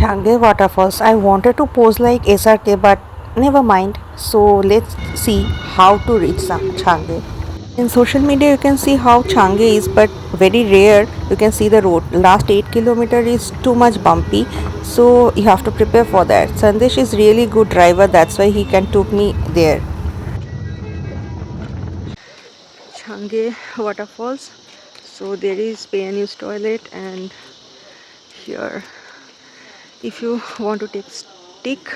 Changey waterfalls. I wanted to pose like SRK, but never mind. So let's see how to reach Changey. In social media, you can see how Changey is, but very rare. You can see the road. Last 8 kilometers is too much bumpy, so you have to prepare for that. Sandesh is really good driver. That's why he can took me there. Changey waterfalls. So there is pay and use toilet, and here if you want to take stick,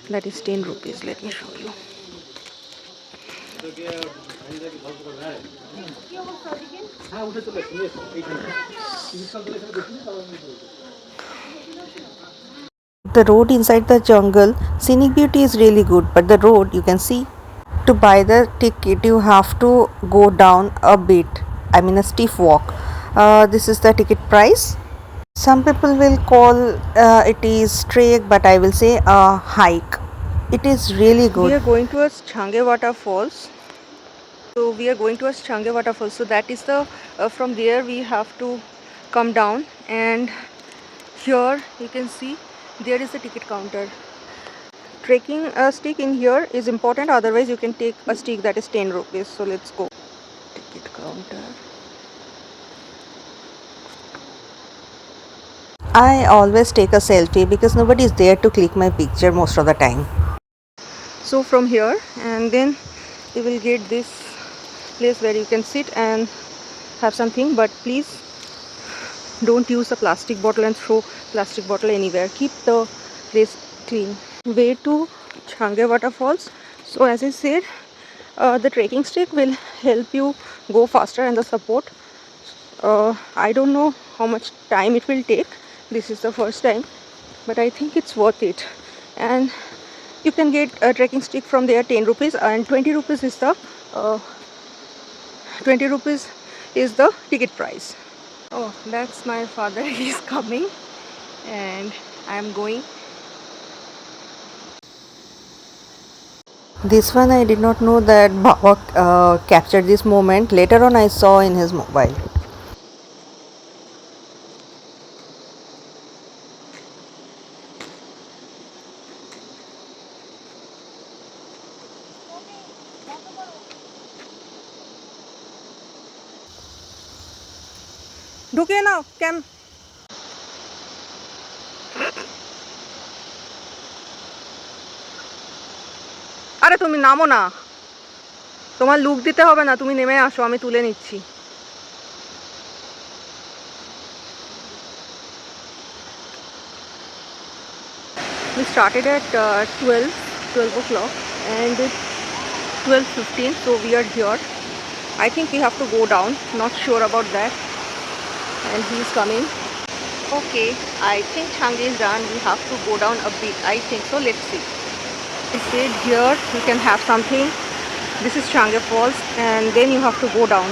that is 10 rupees. Let me show you. The road inside the jungle, scenic beauty is really good, but the road you can see, to buy the ticket you have to go down a bit, I mean a steep walk. This is the ticket price. Some people will call it is trek, but I will say a hike. It is really good. We are going towards Changey waterfalls. So we are going towards Changey waterfalls. So that is the from there we have to come down, and here you can see there is a ticket counter. Trekking a stick in here is important, otherwise you can take a stick that is 10 rupees. So let's go. Ticket counter. I always take a selfie because nobody is there to click my picture most of the time. So from here, and then you will get this place where you can sit and have something, but please don't use a plastic bottle and throw plastic bottle anywhere. Keep the place clean. Way to Changey waterfalls. So as I said, the trekking stick will help you go faster, and the support, I don't know how much time it will take. This is the first time, but I think it's worth it. And you can get a trekking stick from there, 10 rupees, and 20 rupees is the 20 rupees is the ticket price. Oh, that's my father. He's coming, and I am going. This one I did not know that Baba captured this moment. Later on I saw in his mobile. ঢুকে নাও কেন? আরে তুমি নামো না, তোমার look দিতে হবে না, তুমি নেমে আসো, আমি তুলে নিচ্ছি। We started at 12 o'clock, and it's 12:15, so we are here. I think we have to go down, not sure about that, and he's coming. Okay, I think Changey is done. We have to go down a bit, I think so. Let's see. He said here you can have something. This is Changey Falls, and then you have to go down.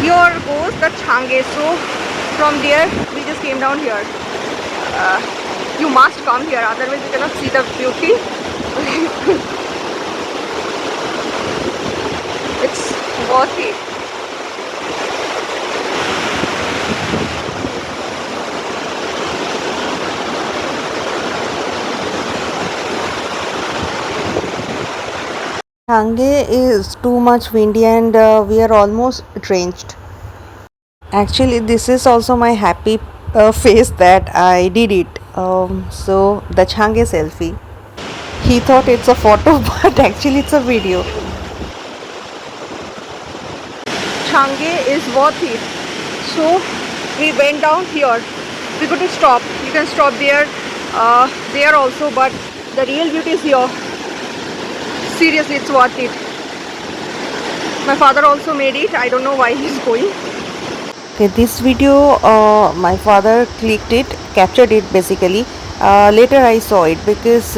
Here goes the Changey. So from there we just came down here. You must come here, otherwise you cannot see the beauty. It's worth it. Changey is too much windy, and we are almost drenched. Actually, this is also my happy face that I did it. So the Changey selfie. He thought it's a photo, but actually it's a video. Changey is worth it. So we went down here. We couldn't stop. You can stop there also, but the real beauty is here. Seriously, it's worth it. My father also made it. I don't know why he's going. Okay, this video my father clicked it, captured it basically. Later I saw it because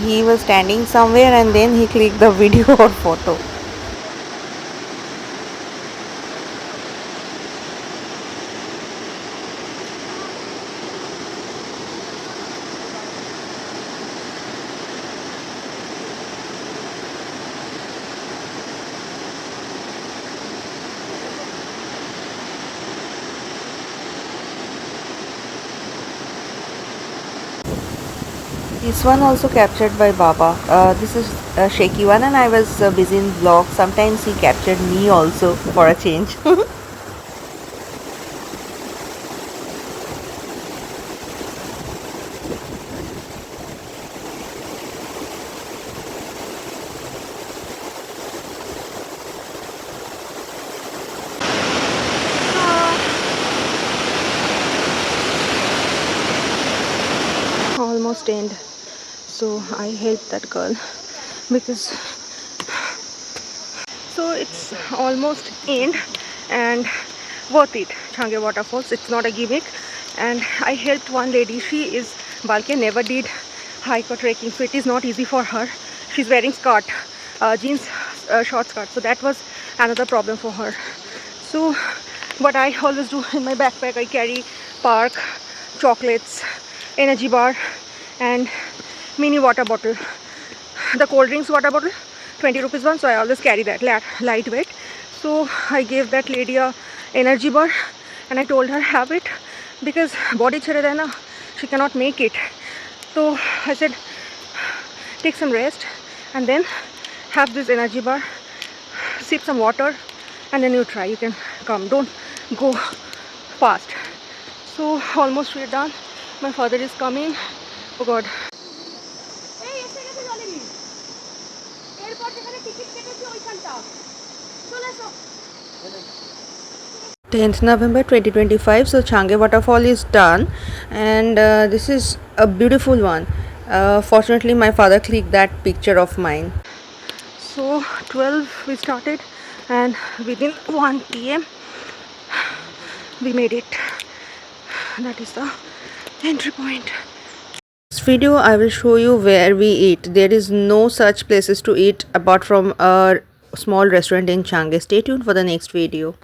he was standing somewhere, and then he clicked the video or photo. This one also captured by Baba. This is a shaky one, and I was busy in vlog. Sometimes he captured me also for a change. Almost end. So I helped that girl because so it's almost end and worth it. Changey waterfalls, it's not a gimmick, and I helped one lady. She is bulky, never did hike or trekking, so it is not easy for her. She's wearing skirt, jeans, short skirt, so that was another problem for her. So what I always do in my backpack, I carry park, chocolates, energy bar, and mini water bottle. The cold drinks water bottle, 20 rupees one, so I always carry that, lightweight. So I gave that lady a energy bar and I told her have it because body chhade rahe na, she cannot make it. So I said take some rest and then have this energy bar, sip some water, and then you try. You can come, don't go fast. So almost we're done. My father is coming. Oh God. 10th November 2025. So Changey waterfall is done, and this is a beautiful one. Fortunately, my father clicked that picture of mine. So 12 we started, and within 1 p.m. we made it. That is the entry point. This video I will show you where we eat. There is no such places to eat apart from a small restaurant in Changey. Stay tuned for the next video.